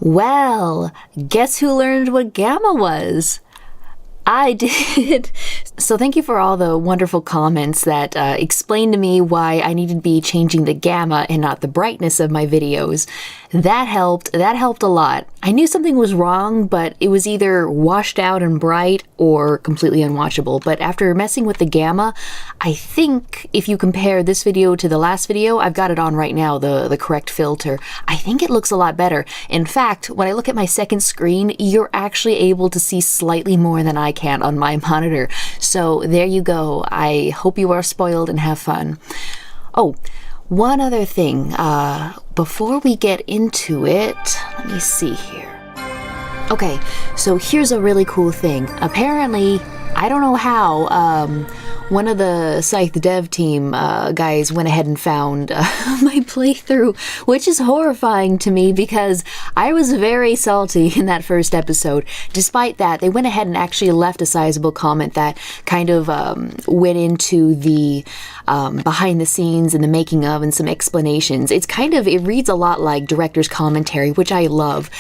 Well, guess who learned what gamma was? I did. So thank you for all the wonderful comments that explained to me why I needed to be changing the gamma and not the brightness of my videos. That helped a lot. I knew something was wrong, but it was either washed out and bright or completely unwatchable. But after messing with the gamma, I think if you compare this video to the last video, I've got it on right now, the correct filter. I think it looks a lot better. In fact, when I look at my second screen, you're actually able to see slightly more than I can on my monitor. So there you go. I hope you are spoiled and have fun. Oh, one other thing, before we get into it, let me see here. Okay, so here's a really cool thing. Apparently, I don't know how, one of the Scythe dev team guys went ahead and found my playthrough, which is horrifying to me because I was very salty in that first episode. Despite that, they went ahead and actually left a sizable comment that kind of went into the behind the scenes and the making of and some explanations. It reads a lot like director's commentary, which I love.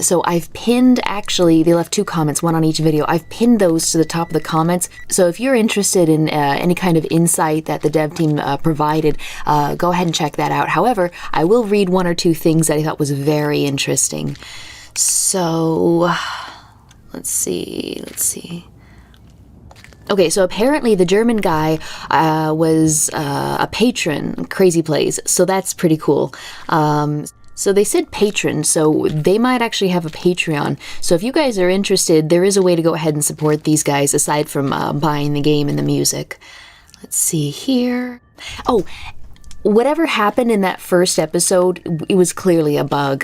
So I've pinned, actually, they left two comments, one on each video. I've pinned those to the top of the comments. So if you're interested in any kind of insight that the dev team provided, go ahead and check that out. However, I will read one or two things that I thought was very interesting. So, let's see. Okay, so apparently the German guy was a patron, Crazy Plays, so that's pretty cool. So they said patron, so they might actually have a Patreon. So if you guys are interested, there is a way to go ahead and support these guys aside from buying the game and the music. Let's see here. Oh, whatever happened in that first episode, it was clearly a bug.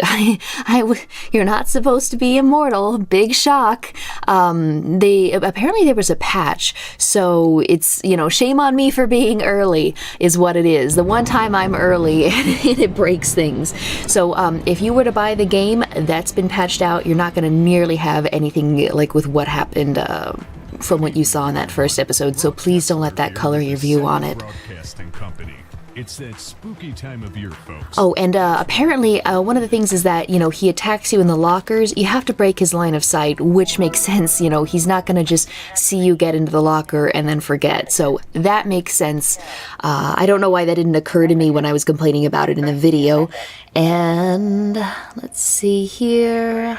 You're not supposed to be immortal. Big shock. Apparently there was a patch, so it's, shame on me for being early is what it is. The one time I'm early and it breaks things. So if you were to buy the game, that's been patched out. You're not going to nearly have anything like with what happened from what you saw in that first episode. So please don't let that color your view on it. It's that spooky time of year, folks. Oh, and apparently one of the things is that, he attacks you in the lockers. You have to break his line of sight, which makes sense. He's not going to just see you get into the locker and then forget. So that makes sense. I don't know why that didn't occur to me when I was complaining about it in the video. And let's see here.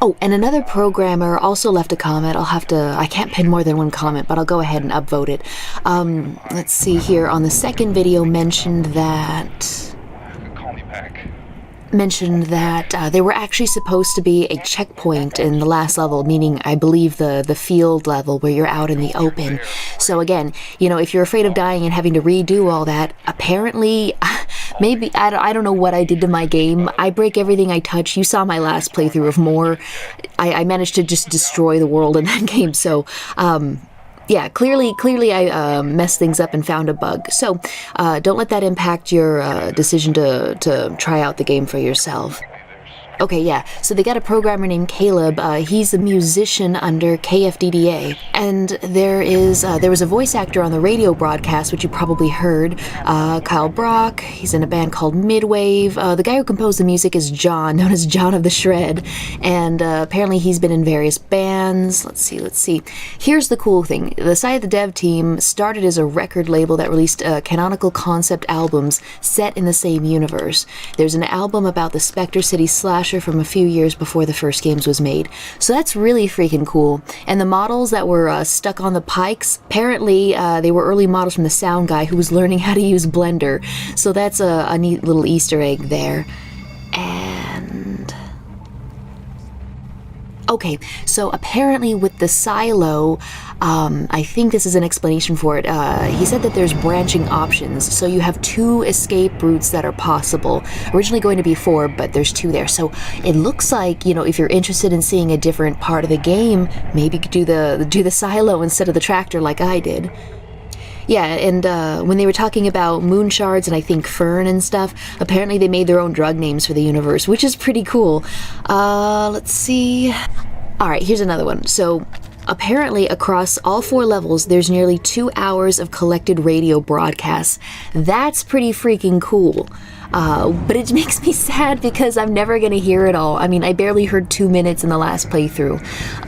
Oh, and another programmer also left a comment. I can't pin more than one comment, but I'll go ahead and upvote it. Let's see here. On the second video mentioned that there were actually supposed to be a checkpoint in the last level, meaning I believe the field level where you're out in the open. So again, if you're afraid of dying and having to redo all that, apparently, maybe, I don't know what I did to my game. I break everything I touch. You saw my last playthrough of more. I managed to just destroy the world in that game, so yeah, clearly I messed things up and found a bug. So don't let that impact your decision to try out the game for yourself. Okay, yeah, so they got a programmer named Caleb. He's a musician under KFDDA. And there was a voice actor on the radio broadcast, which you probably heard, Kyle Brock. He's in a band called Midwave. The guy who composed the music is John, known as John of the Shred. And apparently he's been in various bands. Let's see. Here's the cool thing. The Scythe dev team started as a record label that released canonical concept albums set in the same universe. There's an album about the Spectre City slasher from a few years before the first games was made. So that's really freaking cool. And the models that were stuck on the pikes, apparently they were early models from the sound guy who was learning how to use Blender. So that's a neat little Easter egg there. And okay, so apparently with the silo, I think this is an explanation for it. He said that there's branching options, so you have 2 escape routes that are possible. Originally going to be 4, but there's 2 there. So it looks like, if you're interested in seeing a different part of the game, maybe you could do the silo instead of the tractor like I did. Yeah, and when they were talking about moon shards and I think fern and stuff, apparently they made their own drug names for the universe, which is pretty cool. Let's see. Alright, here's another one. So apparently across all 4 levels, there's nearly 2 hours of collected radio broadcasts. That's pretty freaking cool. But it makes me sad because I'm never going to hear it all. I mean, I barely heard 2 minutes in the last playthrough.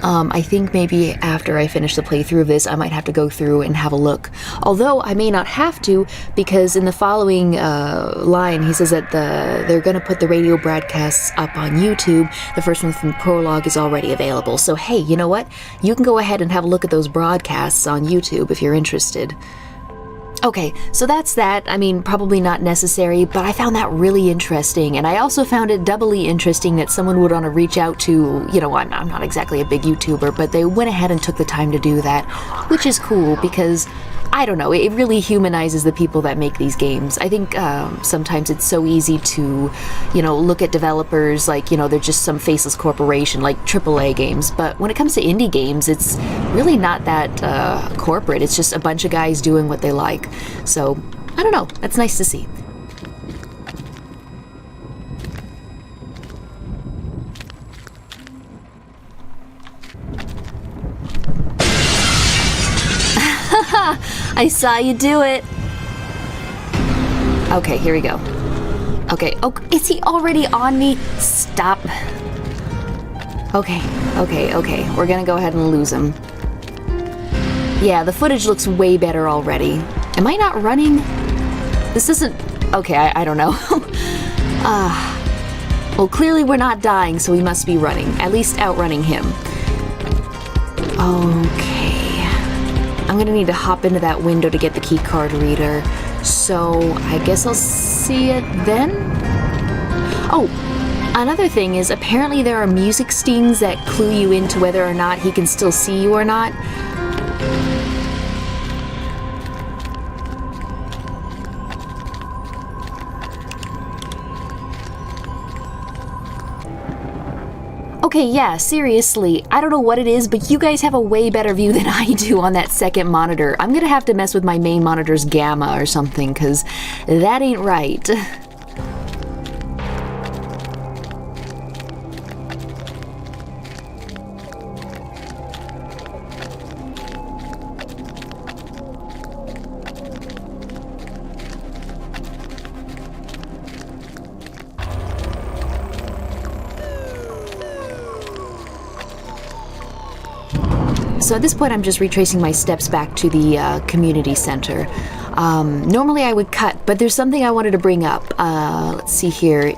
I think maybe after I finish the playthrough of this, I might have to go through and have a look. Although I may not have to, because in the following line, he says that they're going to put the radio broadcasts up on YouTube. The first one from Prologue is already available. So hey, you know what? You can go ahead and have a look at those broadcasts on YouTube if you're interested. Okay, so that's that. I mean, probably not necessary, but I found that really interesting. And I also found it doubly interesting that someone would want to reach out to, you know, I'm not exactly a big YouTuber, but they went ahead and took the time to do that, which is cool because, I don't know, it really humanizes the people that make these games. I think sometimes it's so easy to, you know, look at developers like, you know, they're just some faceless corporation like AAA games. But when it comes to indie games, it's really not that corporate. It's just a bunch of guys doing what they like. So, I don't know. That's nice to see. I saw you do it. Okay, here we go. Okay, oh, is he already on me? Stop. Okay. We're gonna go ahead and lose him. Yeah, the footage looks way better already. Am I not running? This isn't... Okay, I don't know. Well, clearly we're not dying, so we must be running. At least outrunning him. Okay. I'm gonna need to hop into that window to get the key card reader. So I guess I'll see it then? Oh, another thing is apparently there are music stings that clue you into whether or not he can still see you or not. Okay, yeah, seriously, I don't know what it is, but you guys have a way better view than I do on that second monitor. I'm gonna have to mess with my main monitor's gamma or something, because that ain't right. So at this point, I'm just retracing my steps back to the community center. Normally I would cut, but there's something I wanted to bring up. Let's see here.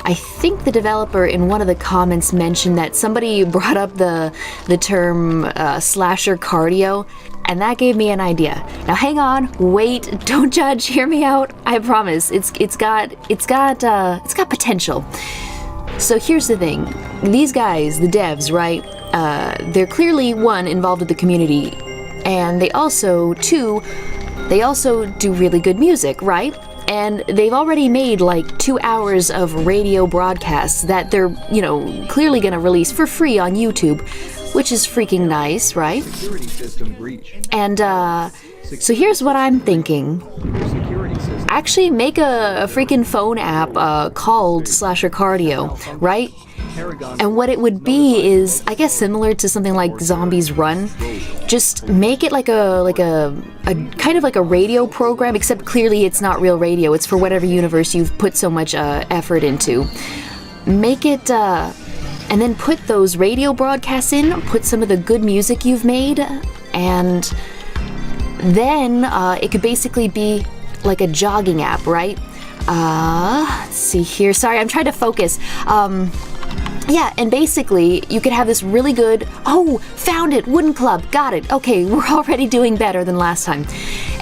I think the developer in one of the comments mentioned that somebody brought up the term slasher cardio, and that gave me an idea. Now hang on, wait, don't judge, hear me out. I promise, it's got potential. So here's the thing. These guys, the devs, right? They're clearly, one, involved with the community, and they also do really good music, right? And they've already made like 2 hours of radio broadcasts that they're, you know, clearly gonna release for free on YouTube, which is freaking nice, right? Security system breach. And so here's what I'm thinking. Actually make a freaking phone app called Slasher Cardio, right? And what it would be is, I guess, similar to something like Zombies Run. Just make it like a kind of like a radio program, except clearly it's not real radio. It's for whatever universe you've put so much effort into. Make it, and then put those radio broadcasts in, put some of the good music you've made, and then it could basically be like a jogging app, right? Let's see here. Sorry, I'm trying to focus. Yeah, and basically, you could have this really good... Oh, found it! Wooden Club, got it. Okay, we're already doing better than last time.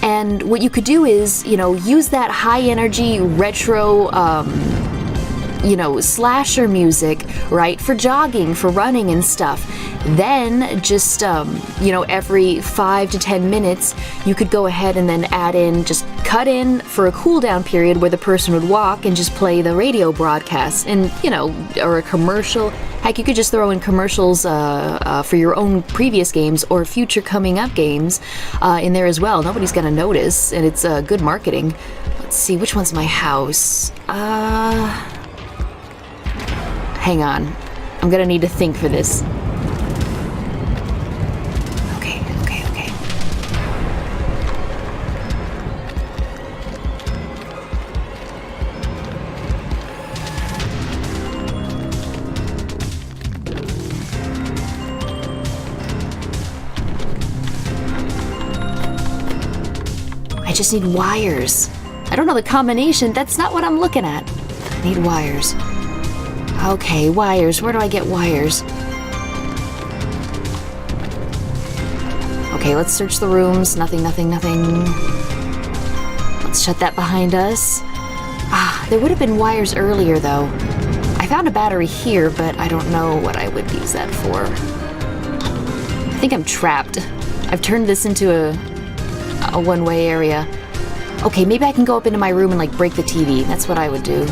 And what you could do is, you know, use that high-energy, retro, you know, slasher music, right, for jogging, for running and stuff. Then, just, you know, every 5 to 10 minutes, you could go ahead and then add in, just cut in for a cooldown period where the person would walk and just play the radio broadcast, and, you know, or a commercial. Heck, you could just throw in commercials for your own previous games or future coming up games in there as well. Nobody's gonna notice, and it's good marketing. Let's see, which one's my house? Hang on. I'm gonna need to think for this. I just need wires. I don't know the combination. That's not what I'm looking at. I need wires. Okay, wires. Where do I get wires? Okay, let's search the rooms. Nothing. Let's shut that behind us. There would have been wires earlier, though. I found a battery here, but I don't know what I would use that for. I think I'm trapped. I've turned this into a one-way area. Okay, maybe I can go up into my room and, like, break the TV. That's what I would do.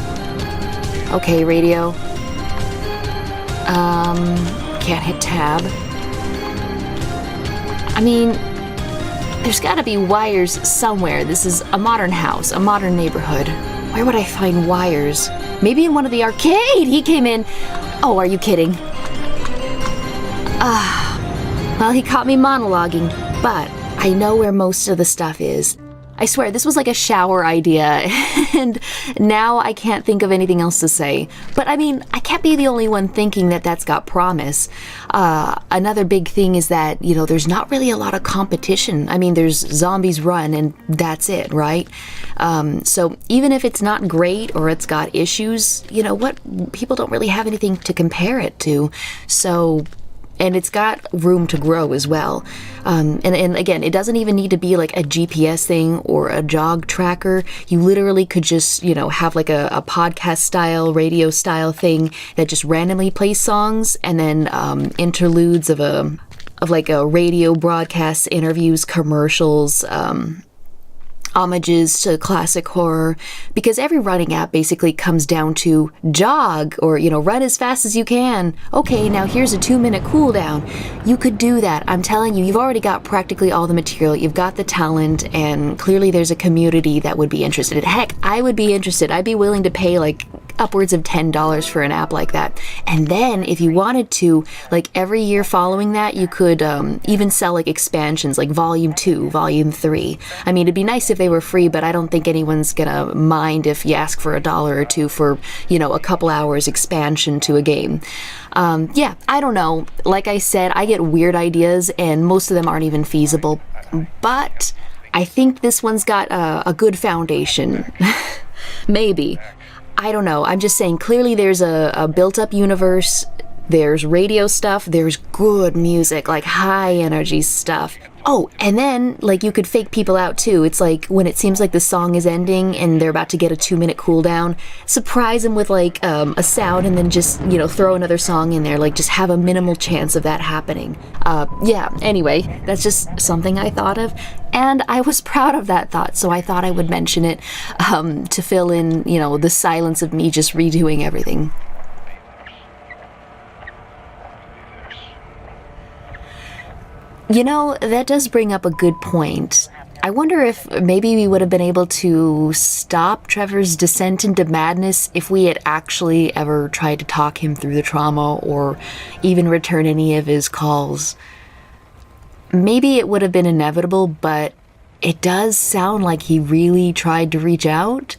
Okay, radio. Can't hit tab. I mean, there's gotta be wires somewhere. This is a modern house, a modern neighborhood. Where would I find wires? Maybe in one of the arcade! He came in. Oh, are you kidding? Well, he caught me monologuing, but I know where most of the stuff is. I swear, this was like a shower idea, and now I can't think of anything else to say. But I mean, I can't be the only one thinking that that's got promise. Another big thing is that, you know, there's not really a lot of competition. I mean, there's Zombies Run, and that's it, right? So even if it's not great or it's got issues, you know what? People don't really have anything to compare it to. So... And it's got room to grow as well. And again, it doesn't even need to be like a GPS thing or a jog tracker. You literally could just, you know, have like a podcast style, radio style thing that just randomly plays songs, and then interludes of like a radio broadcast, interviews, commercials, homages to classic horror, because every running app basically comes down to jog, or, you know, run as fast as you can. Okay, now here's a 2-minute cooldown. You could do that. I'm telling you, you've already got practically all the material. You've got the talent, and clearly there's a community that would be interested. Heck, I would be interested. I'd be willing to pay like upwards of $10 for an app like that. And then if you wanted to, like every year following that, you could even sell like expansions, like volume 2, volume 3. I mean, it'd be nice if they were free, but I don't think anyone's gonna mind if you ask for $1 or $2 for, you know, a couple hours expansion to a game. Yeah, I don't know. Like I said, I get weird ideas, and most of them aren't even feasible. But I think this one's got a good foundation. Maybe. I don't know. I'm just saying, clearly there's a built-up universe. There's radio stuff. There's good music, like high-energy stuff. Oh, and then, like, you could fake people out, too. It's like, when it seems like the song is ending and they're about to get a 2-minute cooldown, surprise them with, like, a sound, and then just, you know, throw another song in there. Like, just have a minimal chance of that happening. Yeah, anyway, that's just something I thought of. And I was proud of that thought, so I thought I would mention it to fill in, you know, the silence of me just redoing everything. You know, that does bring up a good point. I wonder if maybe we would have been able to stop Trevor's descent into madness if we had actually ever tried to talk him through the trauma, or even return any of his calls. Maybe it would have been inevitable, but it does sound like he really tried to reach out.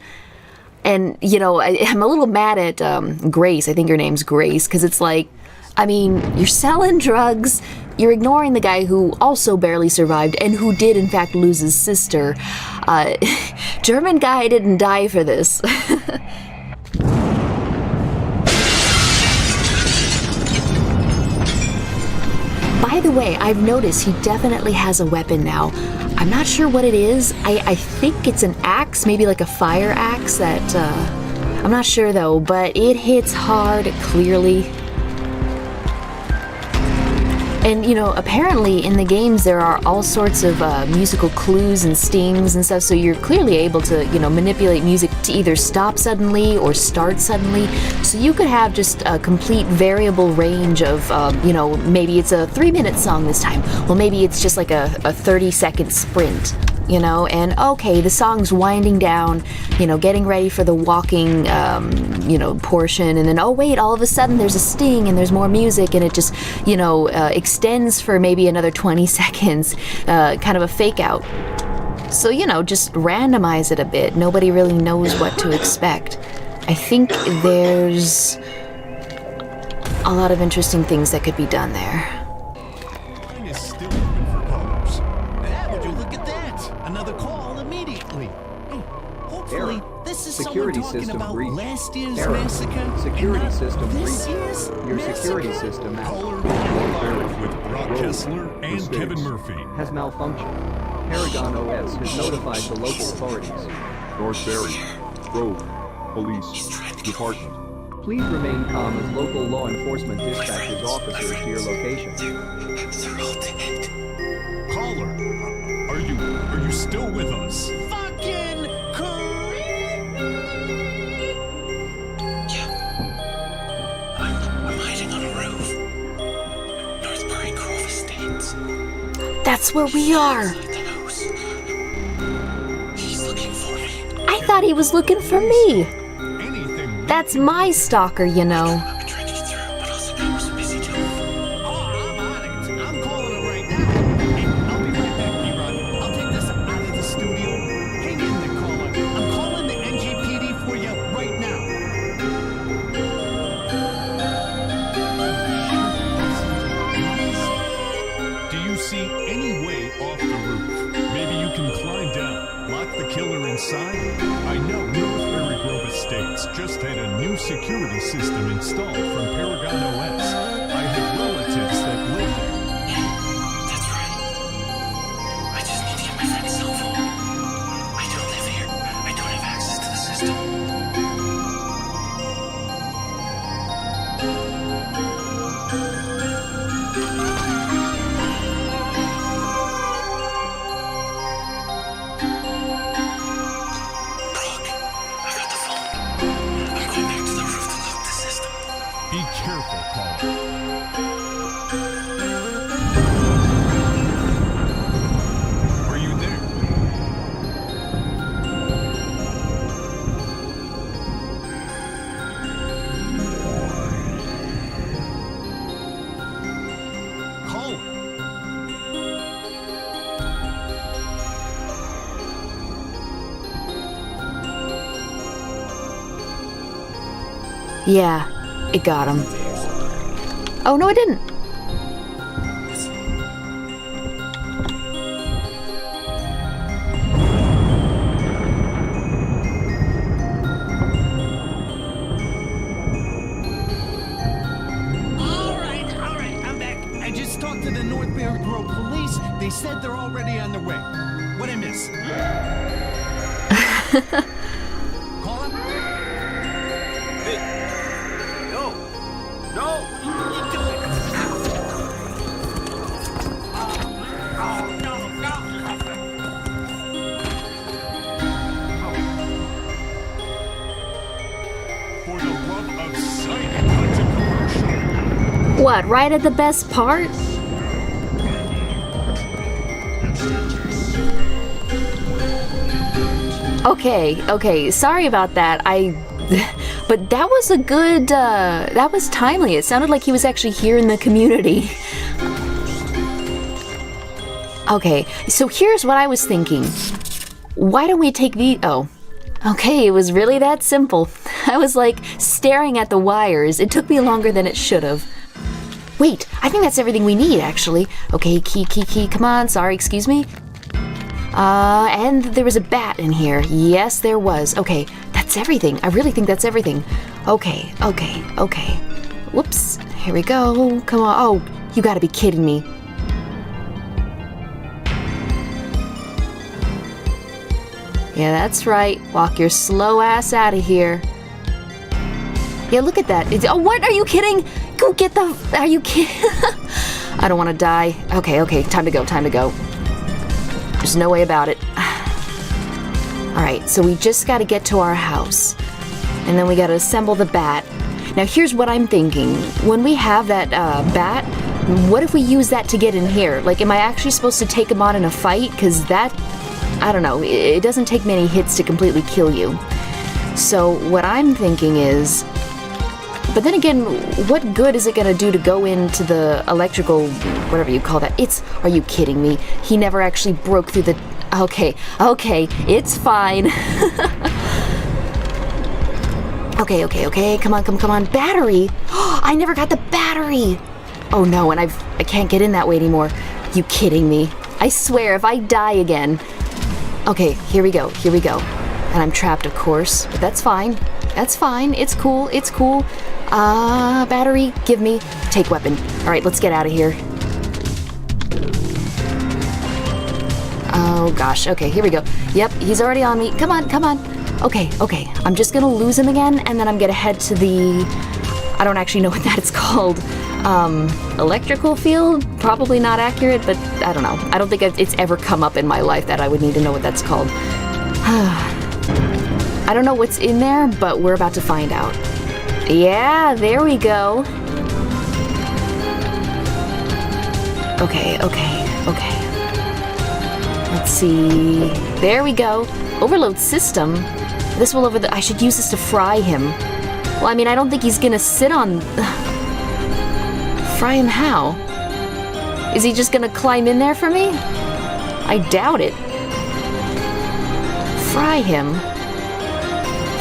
And, you know, I'm a little mad at Grace. I think her name's Grace, because it's like, I mean, you're selling drugs, you're ignoring the guy who also barely survived and who did, in fact, lose his sister. German guy didn't die for this. By the way, I've noticed he definitely has a weapon now. I'm not sure what it is. I think it's an axe, maybe like a fire axe that, I'm not sure though, but it hits hard, clearly. And, you know, apparently in the games there are all sorts of musical clues and stings and stuff, so you're clearly able to, you know, manipulate music to either stop suddenly or start suddenly. So you could have just a complete variable range of, you know, maybe it's a 3-minute song this time. Well, maybe it's just like a 30-second sprint, you know, and okay, the song's winding down, you know, getting ready for the walking, you know, portion, and then, oh wait, all of a sudden there's a sting and there's more music, and it just, you know, extends for maybe another 20 seconds, kind of a fake out. So, you know, just randomize it a bit. Nobody really knows what to expect. I think there's a lot of interesting things that could be done there. Line is still open for callers. Would you look at that? Another call immediately. Really? This is Security someone talking system about breach. last year's Error. massacre? Security and not system this breach. year's Your security massacre? system Caller Northbury with Brock Road, Kessler and Estates Kevin Murphy. has malfunctioned. Paragon OS has notified the local authorities. Northbury Road Police Department. Please remain calm as local law enforcement dispatches officers to your location. Caller, are you still with us? Fucking I'm hiding on a roof. Northbury Grove Estates. That's where we are. The house. He's looking for me. I thought he was looking for me. Anything? That's my stalker, you know. I've been trying to get through, but also I was busy too. Oh, I'm on it. I'm calling him right now. Hey, I'll be right back, B-Rod. I'll take this out of the studio. Hang in there, caller. I'm calling the NGPD for you right now. Do you see any way off the roof? Maybe you can climb down, lock the killer inside? I know Northbury Grove Estates just had a new security system installed from Paragon OS. I have relatives that live there. That's right. I just need to get my friend's cell phone. I don't live here. I don't have access to the system. Brock, I got the phone. I'm going back to the roof to lock the system. Be careful, caller. Are you there? Caller. Yeah, it got him. Oh, no, it didn't. All right, I'm back. I just talked to the Northbury Grove police. They said they're already on their way. What'd I miss? Call him? Hey. No. No. What are you doing? Oh, no, For the love of sight, cut to commercial. What, right at the best part? Okay, sorry about that. But that was a good, that was timely. It sounded like he was actually here in the community. Okay, so here's what I was thinking. Why don't we take okay, it was really that simple. I was like staring at the wires. It took me longer than it should have. Wait, I think that's everything we need, actually. Okay, key, come on, sorry, excuse me. And there was a bat in here. Yes, there was. Okay, that's everything. I really think that's everything. Okay. Whoops, here we go. Come on. Oh, you gotta be kidding me. Yeah, that's right. Walk your slow ass out of here. Yeah, look at that. Oh, what? Are you kidding? Go get the... Are you kidding? I don't want to die. Okay, time to go. There's no way about it. Alright, so we just gotta get to our house. And then we gotta assemble the bat. Now here's what I'm thinking. When we have that bat, what if we use that to get in here? Like, am I actually supposed to take him on in a fight? Because that... I don't know. It doesn't take many hits to completely kill you. So what I'm thinking is... But then again, what good is it gonna do to go into the electrical, whatever you call that? Are you kidding me? He never actually broke through the... Okay, it's fine. Okay, come on. Battery! I never got the battery! Oh no, and I can't get in that way anymore. You kidding me? I swear, if I die again... Okay, here we go. And I'm trapped, of course, but that's fine. That's fine. It's cool. It's cool. Battery, give me. Take weapon. All right, let's get out of here. Oh, gosh. Okay, here we go. Yep, he's already on me. Come on, come on. Okay, okay. I'm just gonna lose him again, and then I'm gonna head to the... I don't actually know what that is called. Electrical field? Probably not accurate, but I don't know. I don't think it's ever come up in my life that I would need to know what that's called. I don't know what's in there, but we're about to find out. Yeah, there we go. Okay, okay, okay. Let's see. There we go. Overload system. This will I should use this to fry him. Well, I mean, I don't think he's gonna sit on... Fry him how? Is he just gonna climb in there for me? I doubt it. Fry him?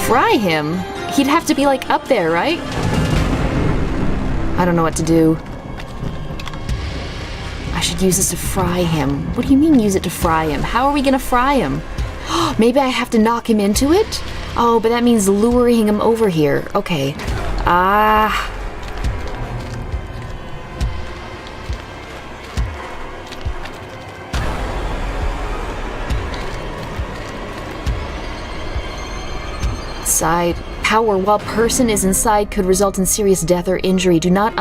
Fry him? He'd have to be, like, up there, right? I don't know what to do. I should use this to fry him. What do you mean use it to fry him? How are we gonna fry him? Maybe I have to knock him into it? Oh, but that means luring him over here. Okay. Side power while person is inside could result in serious death or injury. Do not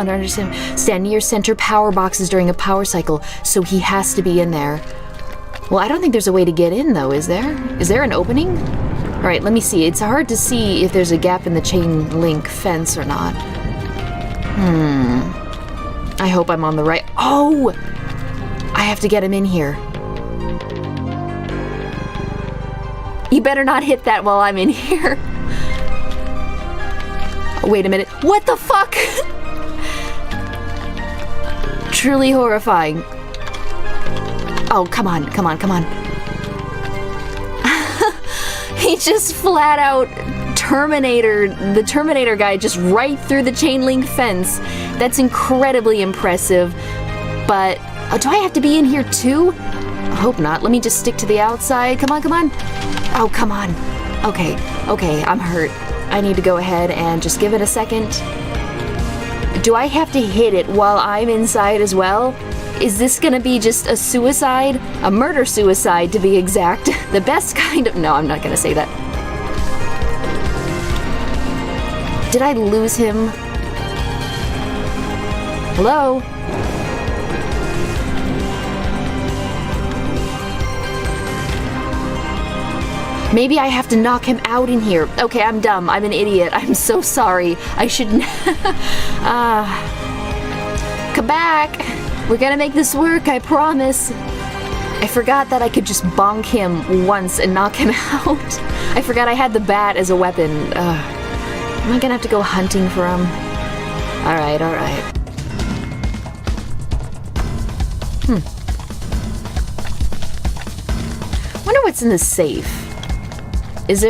stand near center power boxes during a power cycle, so he has to be in there. Well, I don't think there's a way to get in, though, is there? Is there an opening? All right, let me see. It's hard to see if there's a gap in the chain link fence or not. I hope I'm on the right... Oh! I have to get him in here. You better not hit that while I'm in here. Oh, wait a minute. What the fuck? Truly horrifying. Oh, come on, come on, come on. He just flat out the Terminator guy just right through the chain link fence. That's incredibly impressive. But, do I have to be in here too? I hope not. Let me just stick to the outside. Come on, come on. Oh, come on. Okay, okay, I'm hurt. I need to go ahead and just give it a second. Do I have to hit it while I'm inside as well? Is this gonna be just a suicide? A murder-suicide, to be exact. The best kind of... No, I'm not gonna say that. Did I lose him? Hello? Maybe I have to knock him out in here. Okay, I'm dumb. I'm an idiot. I'm so sorry. I shouldn't... Come back! We're gonna make this work, I promise. I forgot that I could just bonk him once and knock him out. I forgot I had the bat as a weapon. Am I gonna have to go hunting for him? Alright, alright. Wonder what's in the safe. Is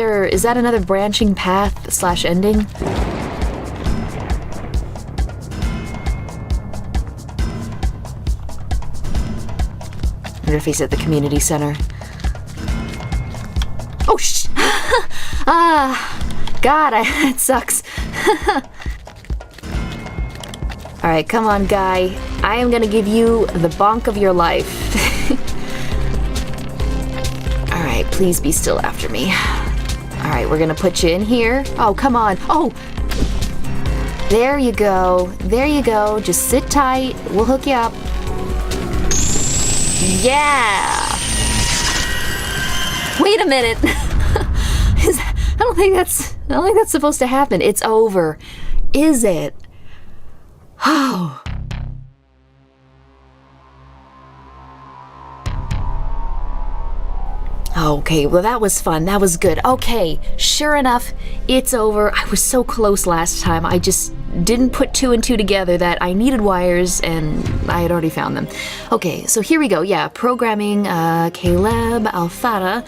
that another branching path / ending? I wonder if he's at the community center. Oh, God, that sucks. Alright, come on, guy. I am gonna give you the bonk of your life. Alright, please be still after me. Alright, we're gonna put you in here. Oh, come on. Oh! There you go. There you go. Just sit tight. We'll hook you up. Yeah! Wait a minute. I don't think that's supposed to happen. It's over. Is it? Oh. Okay, well that was fun. That was good. Okay, sure enough, it's over. I was so close last time. I just didn't put 2 and 2 together that I needed wires and I had already found them. Okay, so here we go. Yeah, programming, Caleb, Alfara,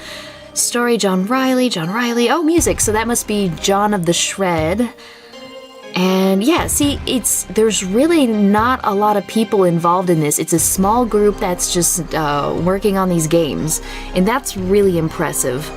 story, John Riley. Oh, music. So that must be John of the Shred. And yeah, see, there's really not a lot of people involved in this. It's a small group that's just working on these games, and that's really impressive.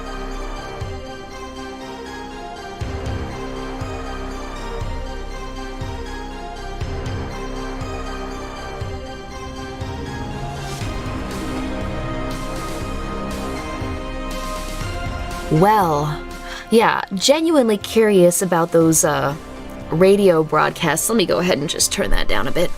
Well, yeah, genuinely curious about those radio broadcasts. Let me go ahead and just turn that down a bit.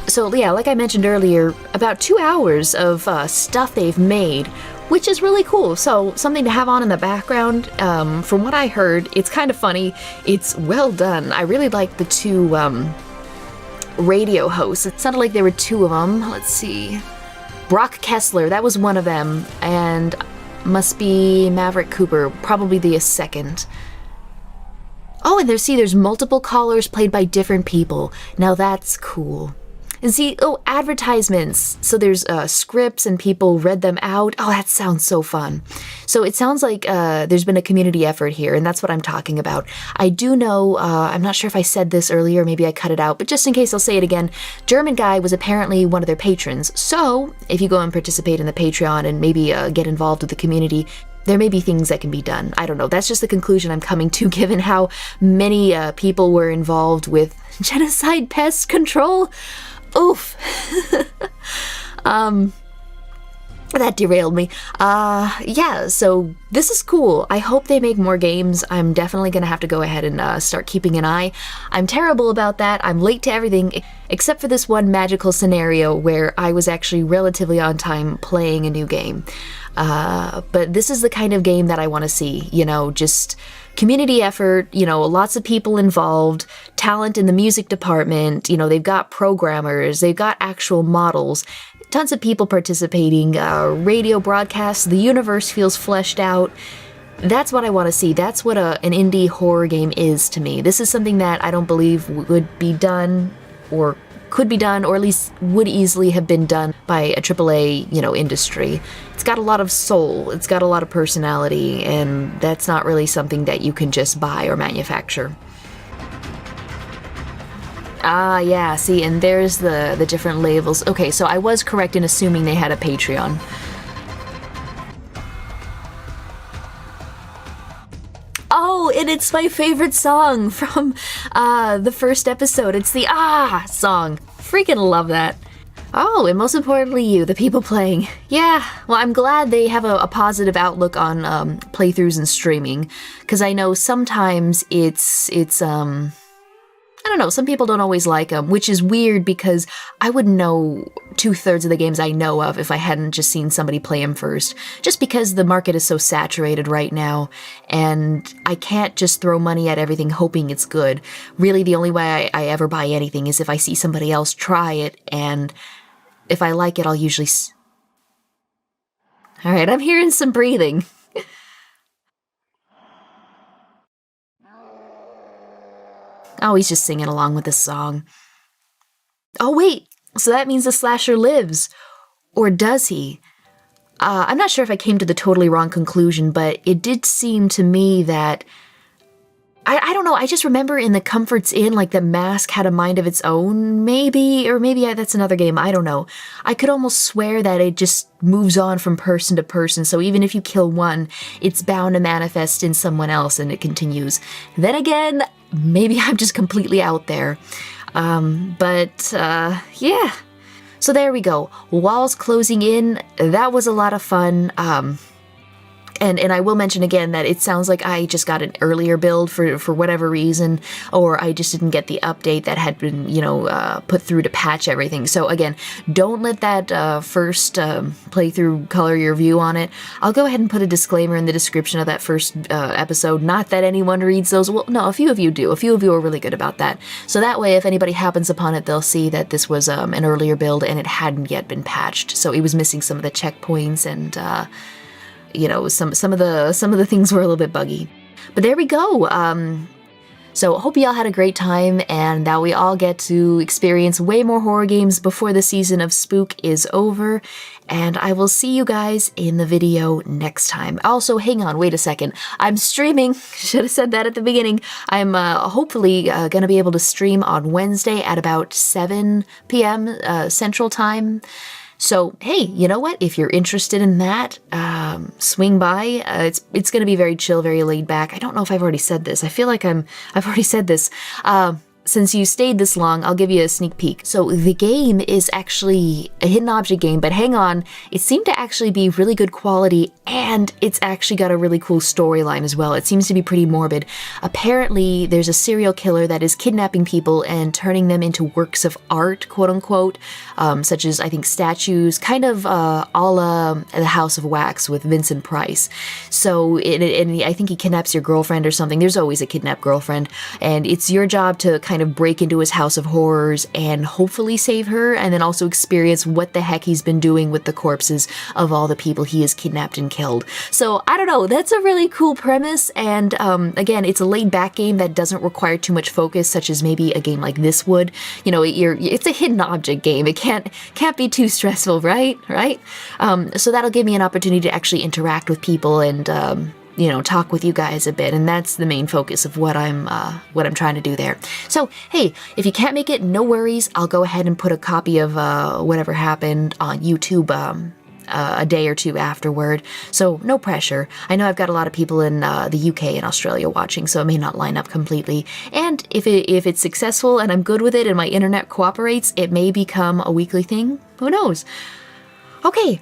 So yeah, like I mentioned earlier, about 2 hours of stuff they've made, which is really cool. So something to have on in the background. From what I heard, it's kind of funny. It's well done. I really like the two radio hosts. It sounded like there were two of them. Let's see. Brock Kessler, that was one of them, and must be Maverick Cooper, probably the second. Oh, and there's multiple callers played by different people. Now that's cool. And see, advertisements. So there's scripts and people read them out. Oh, that sounds so fun. So it sounds like there's been a community effort here, and that's what I'm talking about. I do know, I'm not sure if I said this earlier, maybe I cut it out, but just in case I'll say it again, German Guy was apparently one of their patrons. So if you go and participate in the Patreon and maybe get involved with the community, there may be things that can be done. I don't know. That's just the conclusion I'm coming to, given how many people were involved with genocide pest control. Oof. That derailed me. Yeah, so this is cool. I hope they make more games. I'm definitely gonna have to go ahead and start keeping an eye. I'm terrible about that. I'm late to everything, except for this one magical scenario where I was actually relatively on time playing a new game. But this is the kind of game that I want to see, just community effort, lots of people involved, talent in the music department, they've got programmers, they've got actual models, tons of people participating, radio broadcasts, the universe feels fleshed out. That's what I want to see. That's what an indie horror game is to me. This is something that I don't believe would be done or could be done, or at least would easily have been done by a AAA, industry. It's got a lot of soul, it's got a lot of personality, and that's not really something that you can just buy or manufacture. Ah, yeah, see, and there's the different labels. Okay, so I was correct in assuming they had a Patreon. Oh, and it's my favorite song from the first episode. It's the Ah song. Freaking love that. Oh, and most importantly you, the people playing. Yeah, well, I'm glad they have a positive outlook on playthroughs and streaming, because I know sometimes it's I don't know, some people don't always like them, which is weird because I wouldn't know 2/3 of the games I know of if I hadn't just seen somebody play them first, just because the market is so saturated right now, and I can't just throw money at everything hoping it's good. Really, the only way I ever buy anything is if I see somebody else try it, and if I like it, I'll usually Alright, I'm hearing some breathing. Oh, he's just singing along with the song. Oh, wait, so that means the slasher lives. Or does he? I'm not sure if I came to the totally wrong conclusion, but it did seem to me that... I don't know, I just remember in the Comfort's Inn, like, the mask had a mind of its own, maybe? Or maybe that's another game, I don't know. I could almost swear that it just moves on from person to person, so even if you kill one, it's bound to manifest in someone else and it continues. Then again, maybe I'm just completely out there. Yeah. So there we go. Walls closing in, that was a lot of fun. And I will mention again that it sounds like I just got an earlier build for whatever reason, or I just didn't get the update that had been, put through to patch everything. So again, don't let that first playthrough color your view on it. I'll go ahead and put a disclaimer in the description of that first episode. Not that anyone reads those. Well, no, a few of you do. A few of you are really good about that. So that way, if anybody happens upon it, they'll see that this was an earlier build and it hadn't yet been patched. So it was missing some of the checkpoints and... some of the things were a little bit buggy. But there we go. So hope you all had a great time and that we all get to experience way more horror games before the season of Spook is over. And I will see you guys in the video next time. Also, hang on, wait a second. I'm streaming. Should have said that at the beginning. I'm hopefully going to be able to stream on Wednesday at about 7 p.m. Central Time. So, hey, you know what? If you're interested in that, swing by. It's going to be very chill, very laid back. I don't know if I've already said this. I feel like I've already said this. since you stayed this long, I'll give you a sneak peek. So the game is actually a hidden object game, but hang on, it seemed to actually be really good quality, and it's actually got a really cool storyline as well. It seems to be pretty morbid. Apparently, there's a serial killer that is kidnapping people and turning them into works of art, quote unquote, such as, I think, statues, kind of a la The House of Wax with Vincent Price. So, and I think he kidnaps your girlfriend or something. There's always a kidnapped girlfriend, and it's your job to kind of break into his house of horrors and hopefully save her, and then also experience what the heck he's been doing with the corpses of all the people he has kidnapped and killed. So I don't know, that's a really cool premise, and again, it's a laid back game that doesn't require too much focus, such as maybe a game like this would. You know, it's a hidden object game. It can't be too stressful, right? So that'll give me an opportunity to actually interact with people and you know, talk with you guys a bit, and that's the main focus of what I'm trying to do there. So, hey, if you can't make it, no worries. I'll go ahead and put a copy of whatever happened on YouTube a day or two afterward. So, no pressure. I know I've got a lot of people in the UK and Australia watching, so it may not line up completely. And if it's successful and I'm good with it and my internet cooperates, it may become a weekly thing. Who knows? Okay.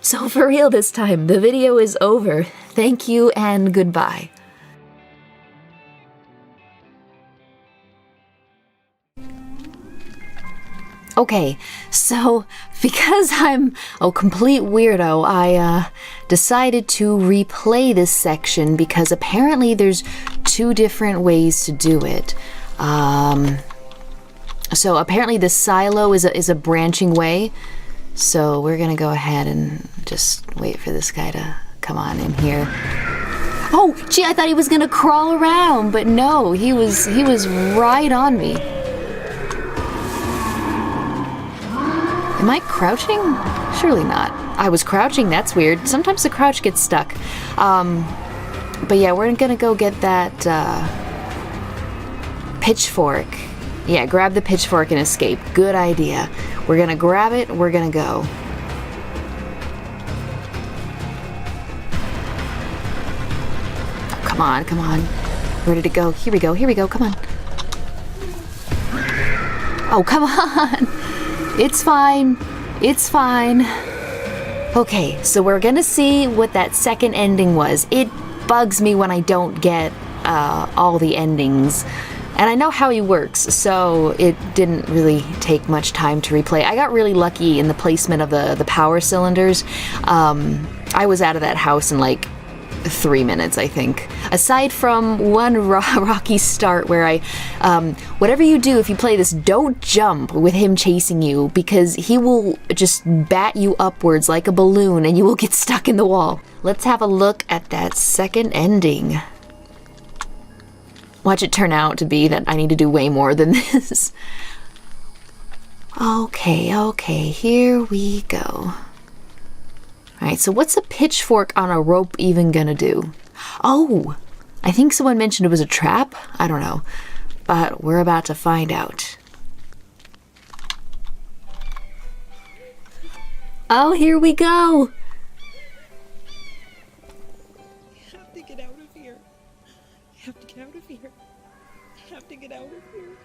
So for real this time, the video is over. Thank you and goodbye. Okay, so because I'm a complete weirdo, I decided to replay this section because apparently there's 2 different ways to do it. So apparently the silo is a branching way. So we're gonna go ahead and just wait for this guy to come on in here. Oh, gee, I thought he was gonna crawl around, but no, he was right on me. Am I crouching? Surely not. I was crouching, that's weird. Sometimes the crouch gets stuck. But yeah, we're gonna go get that pitchfork. Yeah, grab the pitchfork and escape. Good idea. We're gonna grab it, we're gonna go. Oh, come on. Where did it go? Here we go, come on. Oh, come on. It's fine. Okay, so we're gonna see what that second ending was. It bugs me when I don't get all the endings. And I know how he works, so it didn't really take much time to replay. I got really lucky in the placement of the power cylinders. I was out of that house in like 3 minutes, I think. Aside from one rocky start where whatever you do, if you play this, don't jump with him chasing you, because he will just bat you upwards like a balloon and you will get stuck in the wall. Let's have a look at that second ending. Watch it turn out to be that I need to do way more than this. Okay, here we go. Alright, so what's a pitchfork on a rope even gonna do? Oh, I think someone mentioned it was a trap? I don't know. But we're about to find out. Oh, here we go! You have to get out of here. You have to get out of here. You have to get out of here.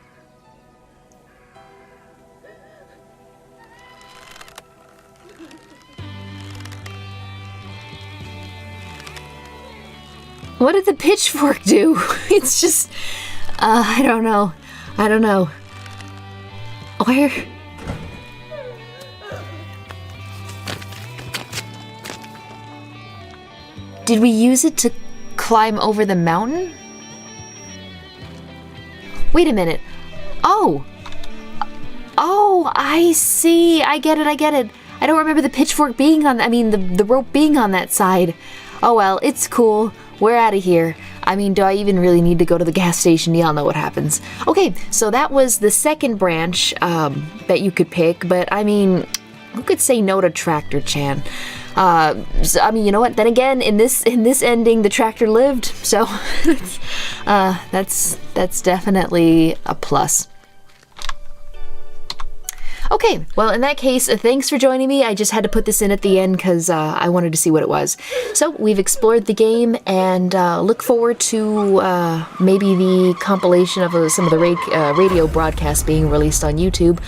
What did the pitchfork do? It's just, I don't know. Where? Did we use it to climb over the mountain? Wait a minute. Oh, I see. I get it. I don't remember the pitchfork being on, the rope being on that side. Oh well, it's cool. We're out of here. I mean, do I even really need to go to the gas station? Y'all know what happens. Okay, so that was the second branch that you could pick, but I mean, who could say no to Tractor Chan? So, I mean, you know what? Then again, in this ending, the tractor lived, so that's definitely a plus. Okay, well, in that case, thanks for joining me. I just had to put this in at the end because I wanted to see what it was. So, we've explored the game, and look forward to maybe the compilation of some of the radio broadcasts being released on YouTube.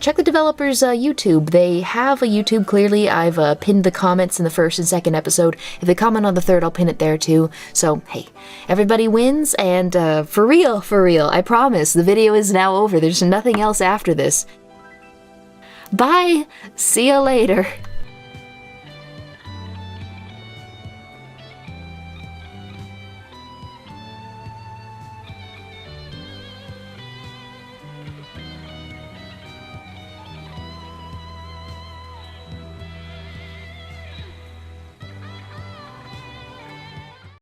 Check the developers' YouTube. They have a YouTube, clearly. I've pinned the comments in the first and second episode. If they comment on the third, I'll pin it there too. So, hey, everybody wins, and for real, I promise, the video is now over. There's nothing else after this. Bye! See ya later.